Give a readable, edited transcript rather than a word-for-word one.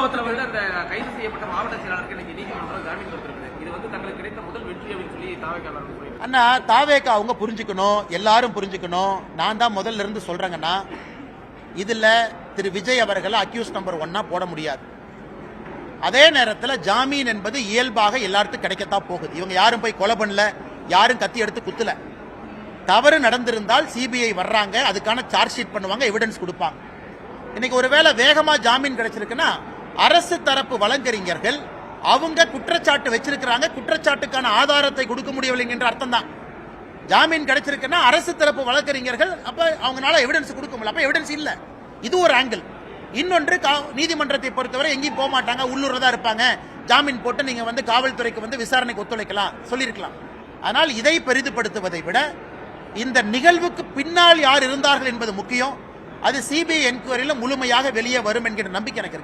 சம்பவத்தில் வந்து அந்த கைது செய்யப்பட்ட மாவட்ட செயலாளருக்கு இன்னைக்கு நீதிமன்றம் ஜாமீன் கொடுத்திருக்குது. இது வந்து தங்களுக்கு கிடைத்த முதல் வெற்றி அப்படின்னு சொல்லி தாவேக்காரர் சொல்லியிருக்காங்க. அண்ணா, தாவேக்கா அவங்க புரிஞ்சுக்கணும், எல்லாரும் புரிஞ்சுக்கணும். நான் தான் முதல்ல இருந்து சொல்றேங்கன்னா, இதுல திரு விஜய் அவர்களை அக்யூஸ் நம்பர் 1 போட முடியாது. அதே நேரத்தில் ஜாமீன் என்பது இயல்பாக எல்லாருக்கும் கிடைக்கத்தான் போகுது. இவங்க யாரும் போய் கொலை பண்ணல, யாரும் கத்தி எடுத்து குத்துல. தவறு நடந்திருந்தால் சிபிஐ வர்றாங்க, அதுக்கான சார்ஜ் ஷீட் பண்ணுவாங்க, எவிடன்ஸ் கொடுப்பாங்க. இன்னைக்கு ஒருவேளை வேகமா ஜாமீன் கிடைச்சிருக்குன்னா அரசு தரப்பு வழக்கறிஞர்கள் அவங்க குற்றச்சாட்டு வச்சிருக்கிறாங்க, குற்றச்சாட்டுக்கான ஆதாரத்தை கொடுக்க முடியவில்லை என்ற அர்த்தம் தான். ஜாமீன் கிடைச்சிருக்குன்னா அரசு தரப்பு வழக்கறிஞர்கள் அப்ப அவங்களால எவிடன்ஸ் கொடுக்க முடியல, அப்ப எவிடன்ஸ் இல்ல. இது ஒரு ஆங்கிள். இன்னொன்று, நீதிமன்றத்தை பொறுத்தவரை எங்கேயும் போக மாட்டாங்க, உள்ளூர்ல தான் இருப்பாங்க. ஜாமீன் போட்டு நீங்க வந்து காவல்துறைக்கு வந்து விசாரணைக்கு ஒத்துழைக்கலாம் சொல்லியிருக்கலாம். ஆனால் இதை பெரிதுபடுத்துவதை விட இந்த நிகழ்வுக்கு பின்னால் யார் இருந்தார்கள் என்பது முக்கியம். அது சிபிஐ என்கொயரியில் முழுமையாக வெளியே வரும் என்கிற நம்பிக்கை எனக்கு இருக்கு.